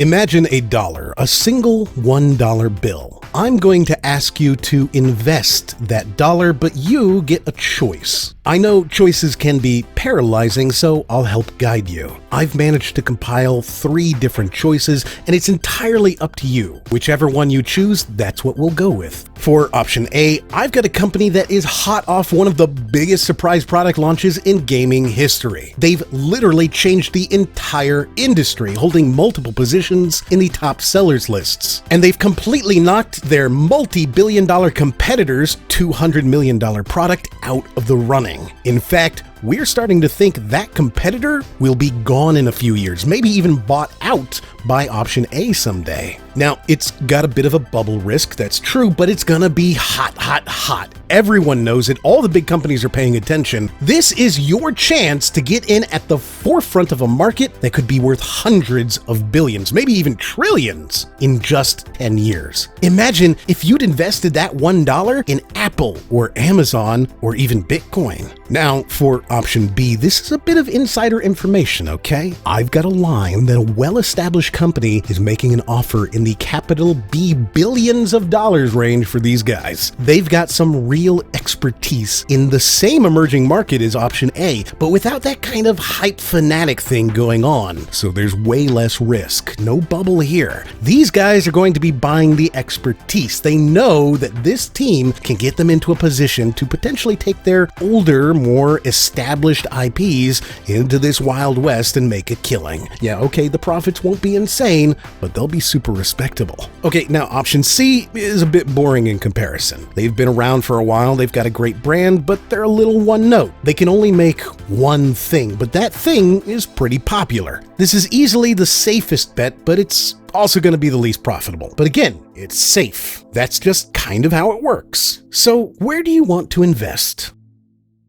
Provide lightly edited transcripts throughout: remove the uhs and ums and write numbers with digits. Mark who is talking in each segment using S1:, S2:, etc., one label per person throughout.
S1: Imagine a dollar, a single $1 bill. I'm going to ask you to invest that dollar, but you get a choice. I know choices can be paralyzing, so I'll help guide you. I've managed to compile 3 different choices, and it's entirely up to you. Whichever one you choose, that's what we'll go with. For option A, I've got a company that is hot off one of the biggest surprise product launches in gaming history. They've literally changed the entire industry, holding multiple positions in the top sellers lists. And they've completely knocked their multi-billion-dollar competitor's $200 million product out of the running. In fact, we're starting to think that competitor will be gone in a few years, maybe even bought out by option A someday. Now, it's got a bit of a bubble risk, that's true, but it's gonna be hot, hot, hot. Everyone knows it, all the big companies are paying attention. This is your chance to get in at the forefront of a market that could be worth hundreds of billions, maybe even trillions in just 10 years. Imagine if you'd invested that $1 in Apple or Amazon or even Bitcoin. Now, for option B, this is a bit of insider information, okay? I've got a line that a well-established company is making an offer in the capital B billions of dollars range for these guys. They've got some real expertise in the same emerging market as option A, but without that kind of hype fanatic thing going on. So there's way less risk. No bubble here. These guys are going to be buying the expertise. They know that this team can get them into a position to potentially take their older, more established IPs into this Wild West and make a killing. Yeah, okay, the profits won't be insane, but they'll be super respectable. Okay, now option C is a bit boring in comparison. They've been around for a while, they've got a great brand, but they're a little one note. They can only make one thing, but that thing is pretty popular. This is easily the safest bet, but it's also going to be the least profitable. But again, it's safe. That's just kind of how it works. So where do you want to invest?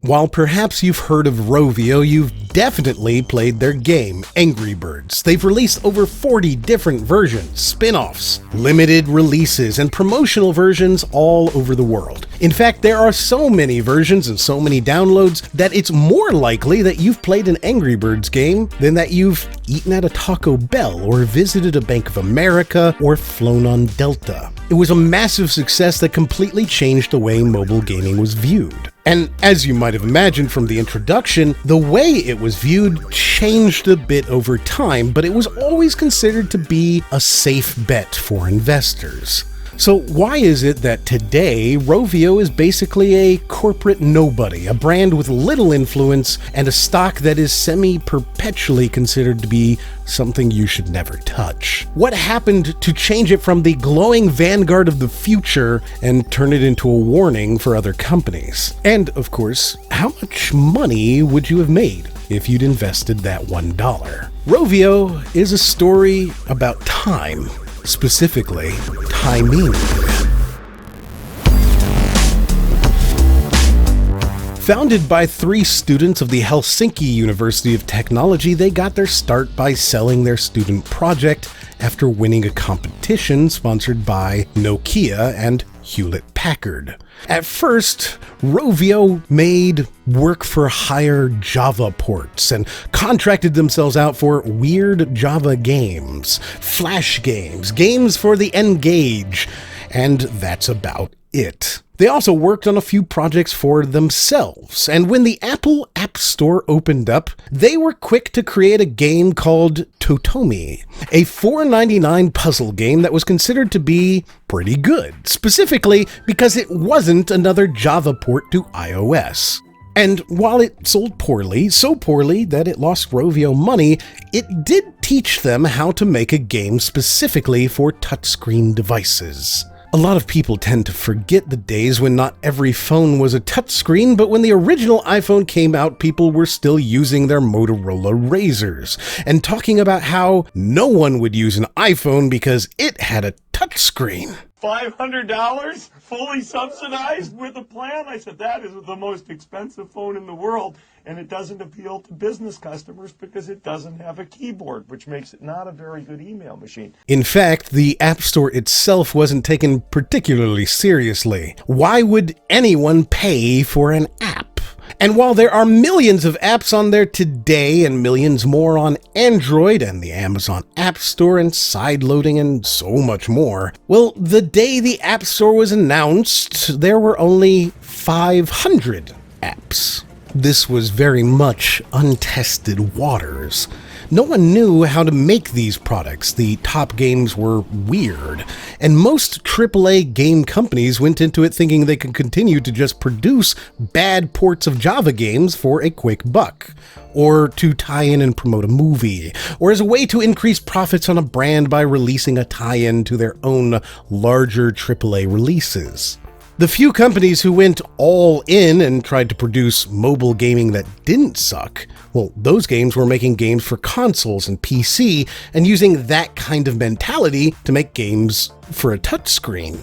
S1: While perhaps you've heard of Rovio, you've definitely played their game, Angry Birds. They've released over 40 different versions, spin-offs, limited releases, and promotional versions all over the world. In fact, there are so many versions and so many downloads that it's more likely that you've played an Angry Birds game than that you've eaten at a Taco Bell or visited a Bank of America or flown on Delta. It was a massive success that completely changed the way mobile gaming was viewed. And as you might have imagined from the introduction, the way it was viewed changed a bit over time, but it was always considered to be a safe bet for investors. So why is it that today Rovio is basically a corporate nobody, a brand with little influence, and a stock that is semi-perpetually considered to be something you should never touch? What happened to change it from the glowing vanguard of the future and turn it into a warning for other companies? And of course, how much money would you have made if you'd invested that $1? Rovio is a story about time. Specifically, timing. Founded by 3 students of the Helsinki University of Technology, they got their start by selling their student project after winning a competition sponsored by Nokia and Hewlett-Packard. At first, Rovio made work-for-hire Java ports and contracted themselves out for weird Java games, Flash games, games for the N-Gage, and that's about it. They also worked on a few projects for themselves, and when the Apple App Store opened up, they were quick to create a game called Totomi, a $4.99 puzzle game that was considered to be pretty good, specifically because it wasn't another Java port to iOS. And while it sold poorly, so poorly that it lost Rovio money, it did teach them how to make a game specifically for touchscreen devices. A lot of people tend to forget the days when not every phone was a touchscreen, but when the original iPhone came out, people were still using their Motorola Razors and talking about how no one would use an iPhone because it had a touchscreen.
S2: $500 fully subsidized with a plan? I said, that is the most expensive phone in the world, and it doesn't appeal to business customers because it doesn't have a keyboard, which makes it not a very good email machine.
S1: In fact, the App Store itself wasn't taken particularly seriously. Why would anyone pay for an app? And while there are millions of apps on there today and millions more on Android and the Amazon App Store and sideloading and so much more, well, the day the App Store was announced, there were only 500 apps. This was very much untested waters. No one knew how to make these products. The top games were weird, and most AAA game companies went into it thinking they could continue to just produce bad ports of Java games for a quick buck, or to tie in and promote a movie, or as a way to increase profits on a brand by releasing a tie-in to their own larger AAA releases. The few companies who went all in and tried to produce mobile gaming that didn't suck, well, those games were making games for consoles and PC and using that kind of mentality to make games for a touchscreen.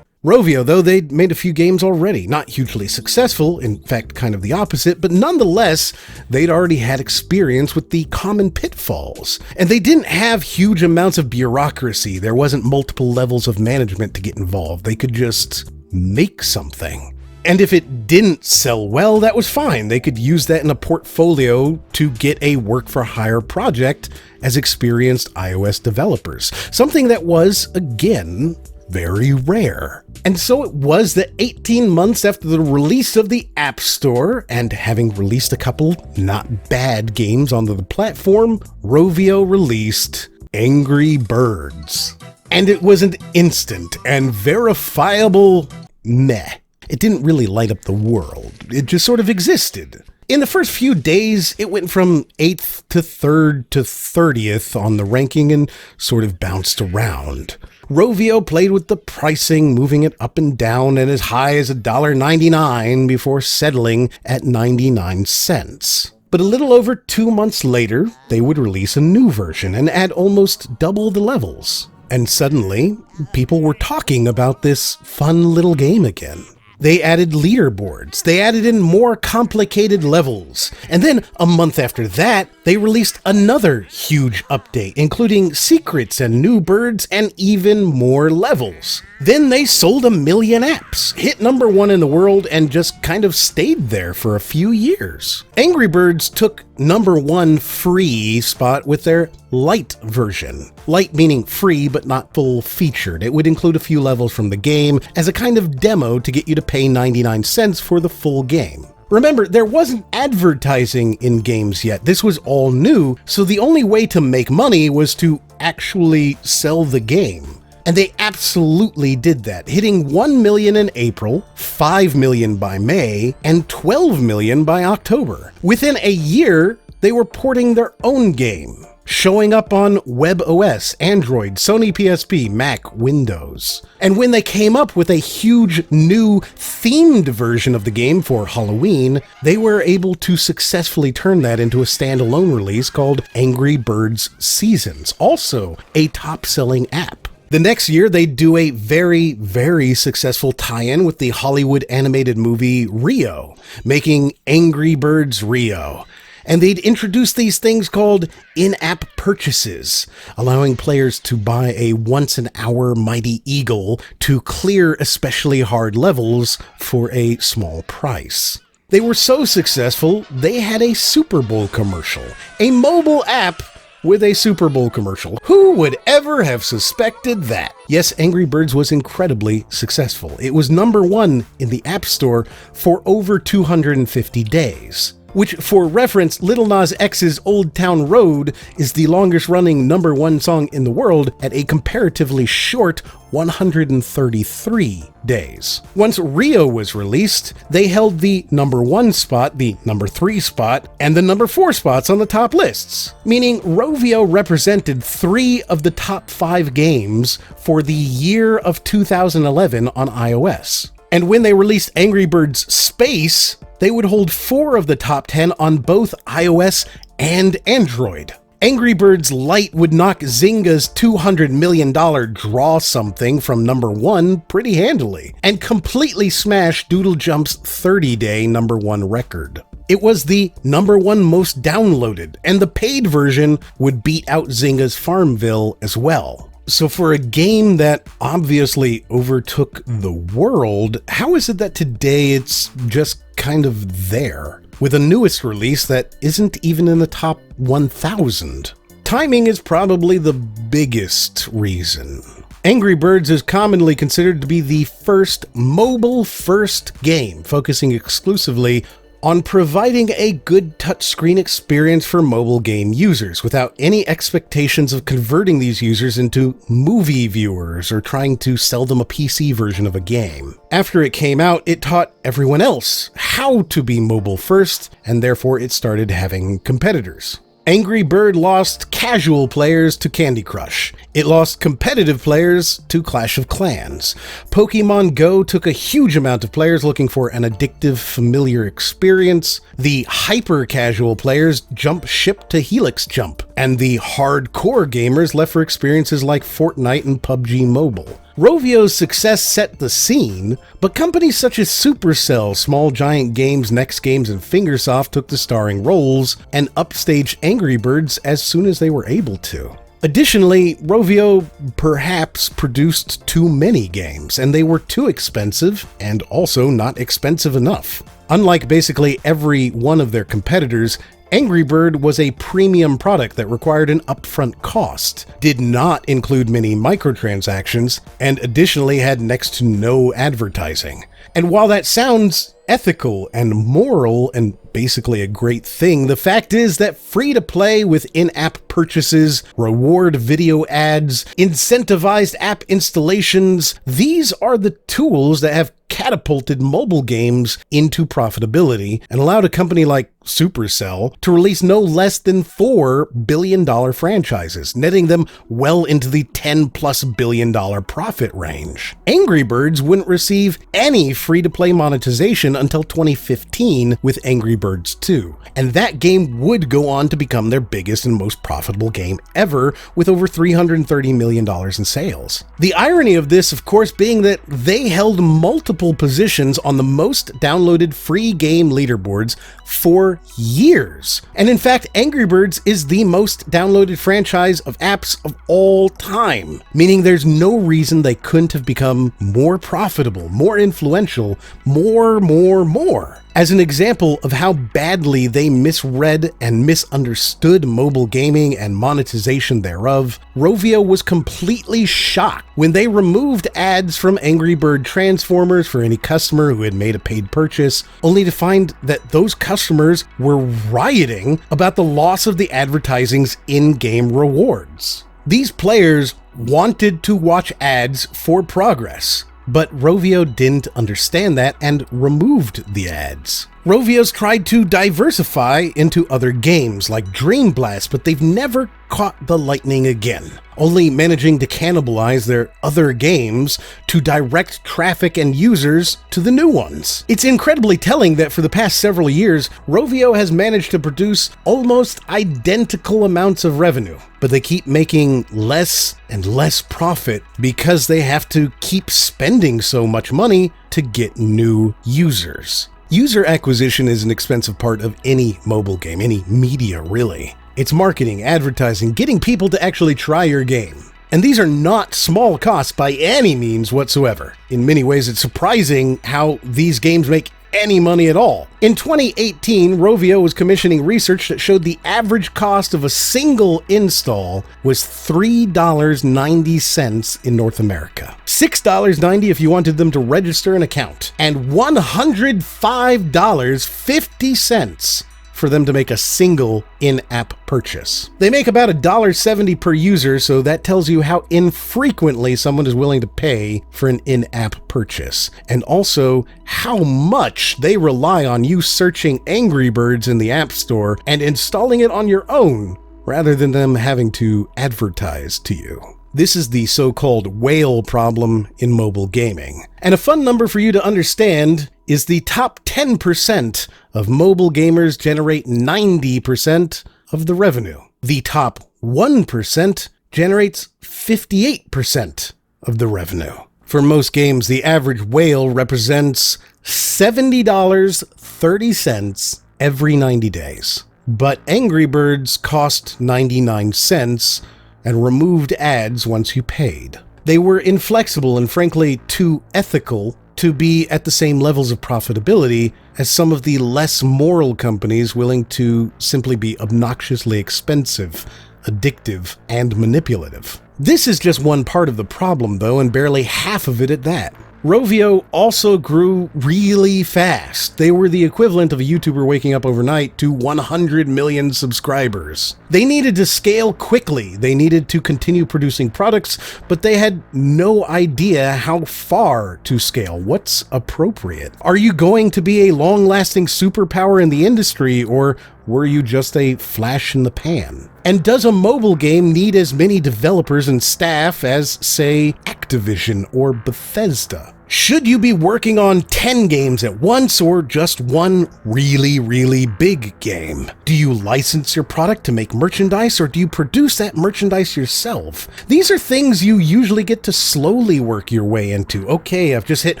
S1: Rovio, though, they'd made a few games already, not hugely successful, in fact kind of the opposite, but nonetheless, they'd already had experience with the common pitfalls. And they didn't have huge amounts of bureaucracy, there wasn't multiple levels of management to get involved, they could just make something. And if it didn't sell well, that was fine. They could use that in a portfolio to get a work-for-hire project as experienced iOS developers. Something that was, again, very rare. And so it was that 18 months after the release of the App Store, and having released a couple not bad games onto the platform, Rovio released Angry Birds. And it was an instant and verifiable meh. It didn't really light up the world. It just sort of existed. In the first few days, it went from 8th to 3rd to 30th on the ranking and sort of bounced around. Rovio played with the pricing, moving it up and down and as high as $1.99 before settling at 99 cents. But a little over 2 months later, they would release a new version and add almost double the levels. And suddenly, people were talking about this fun little game again. They added leaderboards, they added in more complicated levels, and then a month after that, they released another huge update, including secrets and new birds and even more levels. Then they sold 1 million apps, hit number 1 in the world, and just kind of stayed there for a few years. Angry Birds took number 1 free spot with their light version. Light meaning free, but not full featured. It would include a few levels from the game as a kind of demo to get you to pay 99 cents for the full game. Remember, there wasn't advertising in games yet. This was all new, so the only way to make money was to actually sell the game. And they absolutely did that, hitting 1 million in April, 5 million by May, and 12 million by October. Within a year, they were porting their own game, showing up on WebOS, Android, Sony PSP, Mac, Windows. And when they came up with a huge new themed version of the game for Halloween, they were able to successfully turn that into a standalone release called Angry Birds Seasons, also a top-selling app. The next year, they'd do a very, very successful tie-in with the Hollywood animated movie Rio, making Angry Birds Rio. And they'd introduce these things called in-app purchases, allowing players to buy a once-an-hour Mighty Eagle to clear especially hard levels for a small price. They were so successful, they had a Super Bowl commercial, a mobile app with a Super Bowl commercial. Who would ever have suspected that? Yes, Angry Birds was incredibly successful. It was number 1 in the App Store for over 250 days. Which, for reference, Lil Nas X's Old Town Road is the longest running number 1 song in the world at a comparatively short 133 days. Once Rio was released, they held the number 1 spot, the number 3 spot, and the number 4 spots on the top lists, meaning Rovio represented 3 of the top 5 games for the year of 2011 on iOS. And when they released Angry Birds Space, they would hold 4 of the top 10 on both iOS and Android. Angry Birds Lite would knock Zynga's $200 million Draw Something from number 1 pretty handily, and completely smash Doodle Jump's 30-day number 1 record. It was the number 1 most downloaded, and the paid version would beat out Zynga's Farmville as well. So for a game that obviously overtook the world, how is it that today it's just kind of there? with a newest release that isn't even in the top 1,000. Timing is probably the biggest reason. Angry Birds is commonly considered to be the first mobile-first game, focusing exclusively on providing a good touchscreen experience for mobile game users without any expectations of converting these users into movie viewers or trying to sell them a PC version of a game. After it came out, it taught everyone else how to be mobile first, and therefore it started having competitors. Angry Bird lost casual players to Candy Crush. It lost competitive players to Clash of Clans. Pokemon Go took a huge amount of players looking for an addictive, familiar experience. The hyper-casual players jumped ship to Helix Jump. And the hardcore gamers left for experiences like Fortnite and PUBG Mobile. Rovio's success set the scene, but companies such as Supercell, Small Giant Games, Next Games, and Fingersoft took the starring roles and upstaged Angry Birds as soon as they were able to. Additionally, Rovio perhaps produced too many games, and they were too expensive and also not expensive enough. Unlike basically every one of their competitors, Angry Bird was a premium product that required an upfront cost, did not include many microtransactions, and additionally had next to no advertising. And while that sounds ethical and moral and basically a great thing, the fact is that free-to-play with in-app purchases, reward video ads, incentivized app installations, these are the tools that have catapulted mobile games into profitability and allowed a company like Supercell to release no less than 4 billion-dollar franchises, netting them well into the $10+ billion profit range. Angry Birds wouldn't receive any free-to-play monetization until 2015 with Angry Birds 2, and that game would go on to become their biggest and most profitable game ever, with over $330 million in sales. The irony of this, of course, being that they held multiple positions on the most downloaded free game leaderboards for years. And in fact, Angry Birds is the most downloaded franchise of apps of all time, meaning there's no reason they couldn't have become more profitable, more influential, more. As an example of how badly they misread and misunderstood mobile gaming and monetization thereof, Rovio was completely shocked when they removed ads from Angry Bird Transformers for any customer who had made a paid purchase, only to find that those customers were rioting about the loss of the advertising's in-game rewards. These players wanted to watch ads for progress, but Rovio didn't understand that and removed the ads. Rovio's tried to diversify into other games like Dream Blast, but they've never caught the lightning again, only managing to cannibalize their other games to direct traffic and users to the new ones. It's incredibly telling that for the past several years, Rovio has managed to produce almost identical amounts of revenue, but they keep making less and less profit because they have to keep spending so much money to get new users. User acquisition is an expensive part of any mobile game, any media really. It's marketing, advertising, getting people to actually try your game. And these are not small costs by any means whatsoever. In many ways, it's surprising how these games make any money at all. In 2018, Rovio was commissioning research that showed the average cost of a single install was $3.90 in North America, $6.90 if you wanted them to register an account, and $105.50 for them to make a single in-app purchase. They make about $1.70 per user, so that tells you how infrequently someone is willing to pay for an in-app purchase, and also how much they rely on you searching Angry Birds in the App Store and installing it on your own, rather than them having to advertise to you. This is the so-called whale problem in mobile gaming. And a fun number for you to understand is the top 10% of mobile gamers generate 90% of the revenue. The top 1% generates 58% of the revenue. For most games, the average whale represents $70.30 every 90 days. But Angry Birds cost 99 cents and removed ads once you paid. They were inflexible and frankly too ethical to be at the same levels of profitability as some of the less moral companies willing to simply be obnoxiously expensive, addictive, and manipulative. This is just one part of the problem, though, and barely half of it at that. Rovio also grew really fast. They were the equivalent of a YouTuber waking up overnight to 100 million subscribers. They needed to scale quickly. They needed to continue producing products, but they had no idea how far to scale. What's appropriate? Are you going to be a long-lasting superpower in the industry, or were you just a flash in the pan? And does a mobile game need as many developers and staff as, say, Activision or Bethesda? Should you be working on 10 games at once or just one really big game? Do you license your product to make merchandise, or do you produce that merchandise yourself? These are things you usually get to slowly work your way into. Okay, I've just hit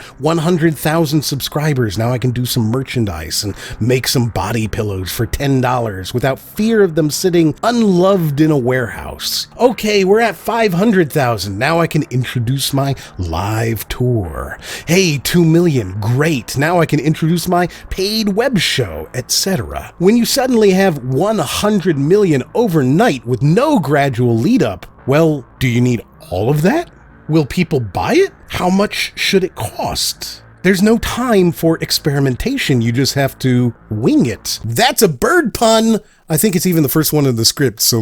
S1: 100,000 subscribers. Now I can do some merchandise and make some body pillows for $10 without fear of them sitting unloved in a warehouse. Okay, we're at 500,000. Now I can introduce my live tour. Hey, 2 million, great. Now I can introduce my paid web show, etc. When you suddenly have 100 million overnight with no gradual lead up, well, do you need all of that? Will people buy it? How much should it cost? There's no time for experimentation. You just have to wing it. That's a bird pun! I think it's even the first one in the script, so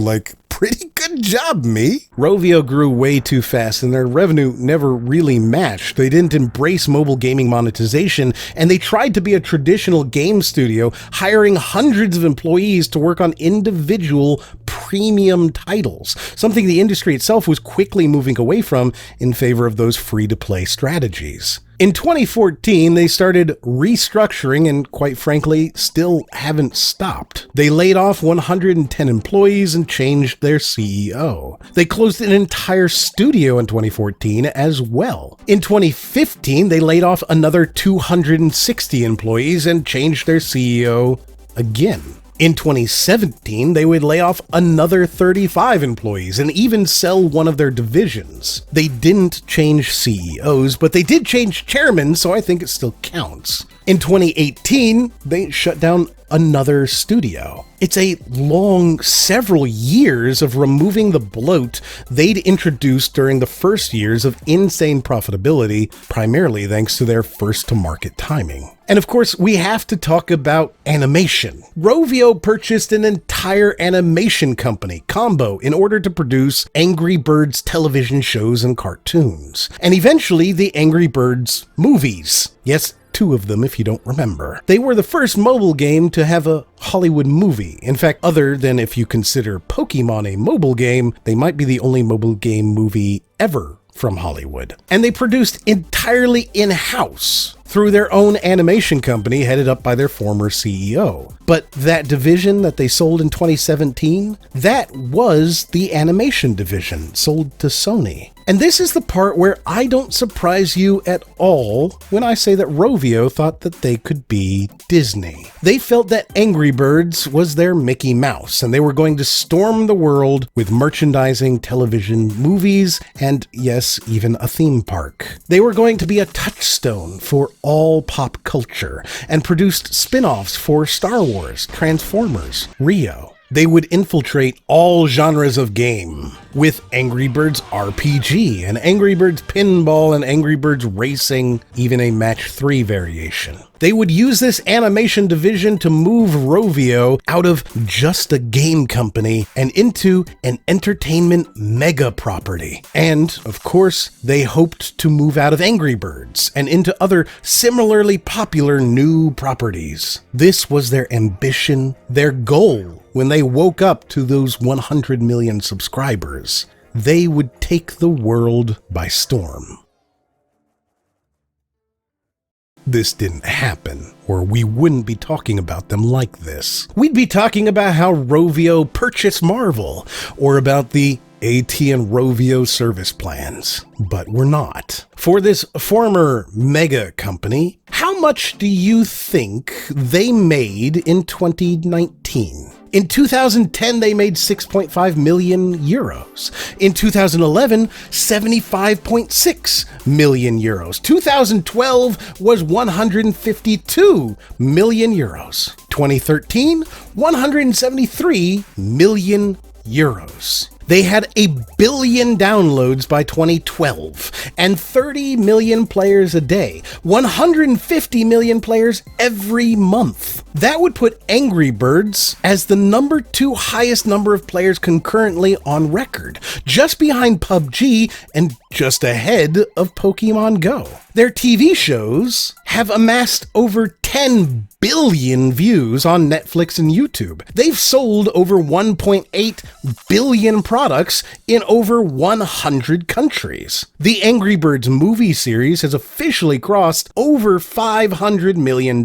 S1: pretty good job, me. Rovio grew way too fast and their revenue never really matched. They didn't embrace mobile gaming monetization, and they tried to be a traditional game studio, hiring hundreds of employees to work on individual premium titles, something the industry itself was quickly moving away from in favor of those free-to-play strategies. In 2014, they started restructuring and, quite frankly, still haven't stopped. They laid off 110 employees and changed their CEO. They closed an entire studio in 2014 as well. In 2015, they laid off another 260 employees and changed their CEO again. In 2017, they would lay off another 35 employees and even sell one of their divisions. They didn't change CEOs, but they did change chairmen, so I think it still counts. In 2018, they shut down another studio. It's a long several years of removing the bloat they'd introduced during the first years of insane profitability, primarily thanks to their first-to-market timing. And of course, we have to talk about animation. Rovio purchased an entire animation company, Combo, in order to produce Angry Birds television shows and cartoons. And eventually, the Angry Birds movies. Yes, 2 of them if you don't remember. They were the first mobile game to have a Hollywood movie. In fact, other than if you consider Pokemon a mobile game, they might be the only mobile game movie ever from Hollywood. And they produced entirely in-house through their own animation company headed up by their former CEO. But that division that they sold in 2017, that was the animation division sold to Sony. And this is the part where I don't surprise you at all when I say that Rovio thought that they could be Disney. They felt that Angry Birds was their Mickey Mouse, and they were going to storm the world with merchandising, television, movies, and yes, even a theme park. They were going to be a touchstone for all pop culture, and produced spin-offs for Star Wars, Transformers, Rio. They would infiltrate all genres of game, with Angry Birds RPG, and Angry Birds Pinball, and Angry Birds Racing, even a Match 3 variation. They would use this animation division to move Rovio out of just a game company and into an entertainment mega property. And, of course, they hoped to move out of Angry Birds and into other similarly popular new properties. This was their ambition, their goal. When they woke up to those 100 million subscribers, they would take the world by storm. This didn't happen, or we wouldn't be talking about them like this. We'd be talking about how Rovio purchased Marvel, or about the AT and Rovio service plans. But we're not. For this former mega company, how much do you think they made in 2019? In 2010, they made 6.5 million euros. In 2011, 75.6 million euros. 2012 was 152 million euros. 2013, 173 million euros. They had 1 billion downloads by 2012 and 30 million players a day, 150 million players every month. That would put Angry Birds as the number 2 highest number of players concurrently on record, just behind PUBG and just ahead of Pokemon Go. Their TV shows have amassed over 10 billion views on Netflix and YouTube. They've sold over 1.8 billion products in over 100 countries. The Angry Birds movie series has officially crossed over $500 million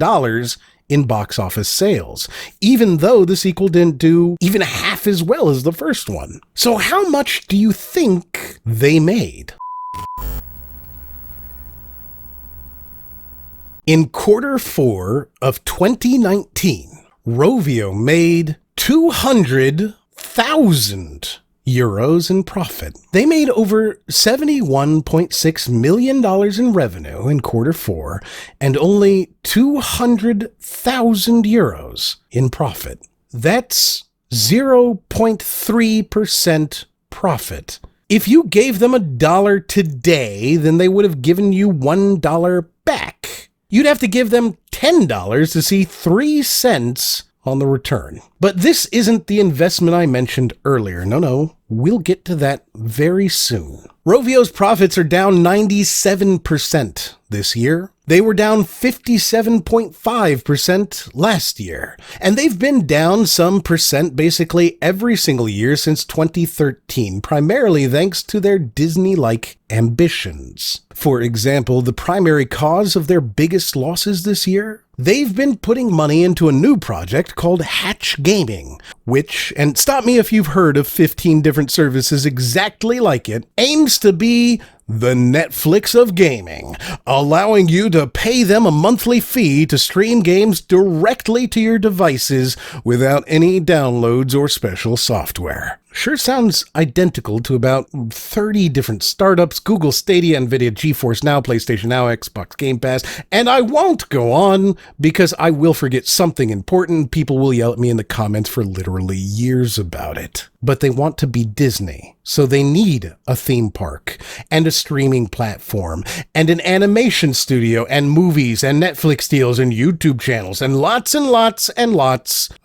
S1: in box office sales, even though the sequel didn't do even half as well as the first one. So how much do you think they made? In Q4 of 2019, Rovio made 200,000 euros in profit. They made over $71.6 million in revenue in Q4 and only 200,000 euros in profit. That's 0.3% profit. If you gave them $1 today, then they would have given you $1 back. You'd have to give them $10 to see 3 cents on the return. But this isn't the investment I mentioned earlier. No, we'll get to that very soon. Rovio's profits are down 97% this year. They were down 57.5% last year. And they've been down some percent basically every single year since 2013, primarily thanks to their Disney-like ambitions. For example, the primary cause of their biggest losses this year? They've been putting money into a new project called Hatch Gaming, which, and stop me if you've heard of 15 different services exactly like it, aims to be the Netflix of gaming, allowing you to pay them a monthly fee to stream games directly to your devices without any downloads or special software. Sure sounds identical to about 30 different startups, Google Stadia, Nvidia, GeForce Now, PlayStation Now, Xbox Game Pass, and I won't go on because I will forget something important. People will yell at me in the comments for literally years about it. But they want to be Disney, so they need a theme park and a streaming platform and an animation studio and movies and Netflix deals and YouTube channels and lots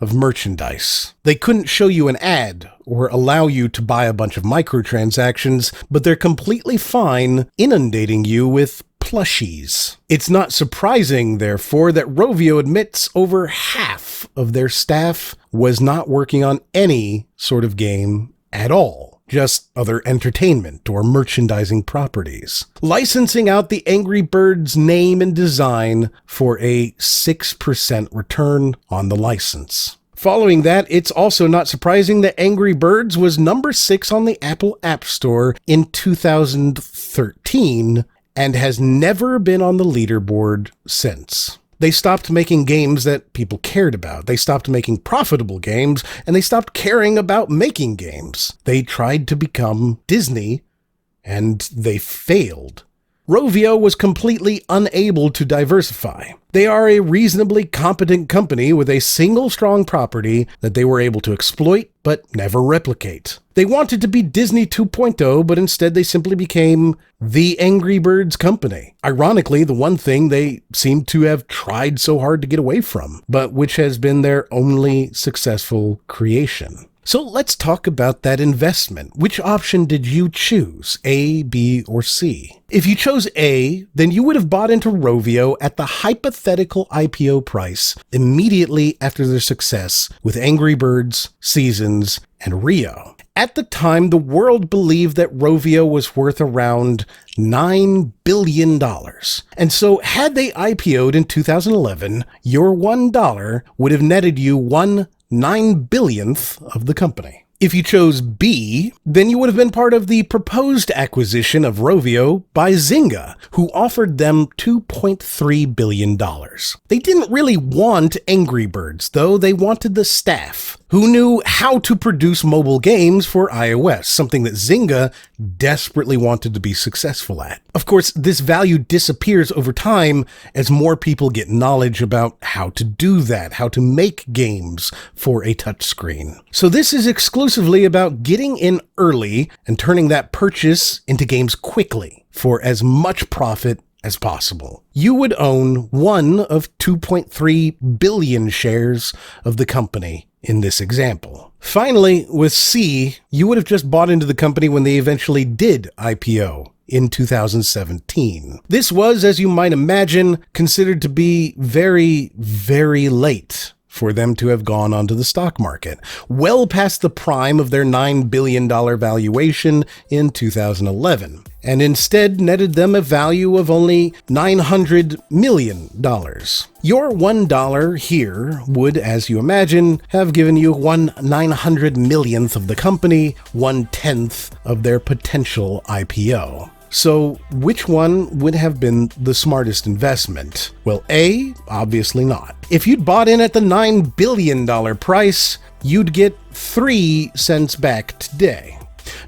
S1: of merchandise. They couldn't show you an ad or allow you to buy a bunch of microtransactions, but they're completely fine inundating you with plushies. It's not surprising, therefore, that Rovio admits over half of their staff was not working on any sort of game at all, just other entertainment or merchandising properties, licensing out the Angry Birds name and design for a 6% return on the license. Following that, it's also not surprising that Angry Birds was number 6 on the Apple App Store in 2013 and has never been on the leaderboard since. They stopped making games that people cared about. They stopped making profitable games, and they stopped caring about making games. They tried to become Disney, and they failed. Rovio was completely unable to diversify. They are a reasonably competent company with a single strong property that they were able to exploit but never replicate. They wanted to be Disney 2.0, but instead they simply became the Angry Birds company. Ironically, the one thing they seem to have tried so hard to get away from, but which has been their only successful creation. So let's talk about that investment. Which option did you choose, A, B, or C? If you chose A, then you would have bought into Rovio at the hypothetical IPO price immediately after their success with Angry Birds, Seasons, and Rio. At the time, the world believed that Rovio was worth around $9 billion. And so had they IPO'd in 2011, your $1 would have netted you 1/9 billionth of the company. If you chose B, then you would have been part of the proposed acquisition of Rovio by Zynga, who offered them $2.3 billion. They didn't really want Angry Birds, though. They wanted the staff, who knew how to produce mobile games for iOS, something that Zynga desperately wanted to be successful at. Of course, this value disappears over time as more people get knowledge about how to do that, how to make games for a touchscreen. So this is exclusively about getting in early and turning that purchase into games quickly for as much profit as possible. You would own one of 2.3 billion shares of the company in this example. Finally, with C, you would have just bought into the company when they eventually did IPO in 2017. This was, as you might imagine, considered to be very, very late for them to have gone onto the stock market, well past the prime of their $9 billion valuation in 2011, and instead netted them a value of only $900 million. Your $1 here would, as you imagine, have given you 1/900 millionth of the company, 1/10 of their potential IPO. So, which one would have been the smartest investment? Well, A, obviously not. If you'd bought in at the $9 billion price, you'd get 3 cents back today.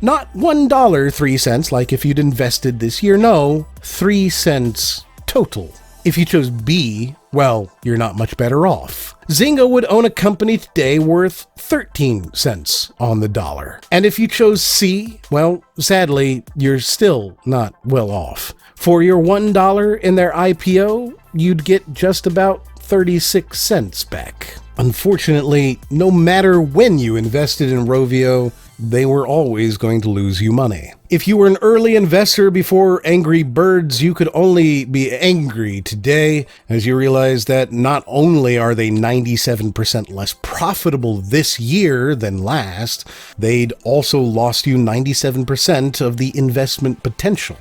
S1: Not $1 3 cents like if you'd invested this year, no, 3 cents total. If you chose B, well, you're not much better off. Zynga would own a company today worth 13 cents on the dollar. And if you chose C, well, sadly, you're still not well off. For your $1 in their IPO, you'd get just about 36 cents back. Unfortunately, no matter when you invested in Rovio, they were always going to lose you money. If you were an early investor before Angry Birds, you could only be angry today as you realize that not only are they 97% less profitable this year than last, they'd also lost you 97% of the investment potential.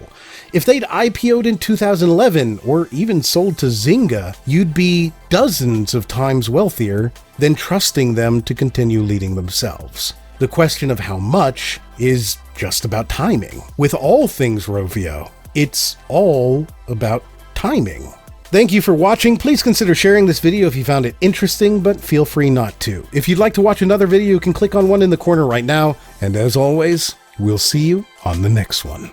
S1: If they'd IPO'd in 2011 or even sold to Zynga, you'd be dozens of times wealthier than trusting them to continue leading themselves. The question of how much is just about timing. With all things Rovio, it's all about timing. Thank you for watching. Please consider sharing this video if you found it interesting, but feel free not to. If you'd like to watch another video, you can click on one in the corner right now. And as always, we'll see you on the next one.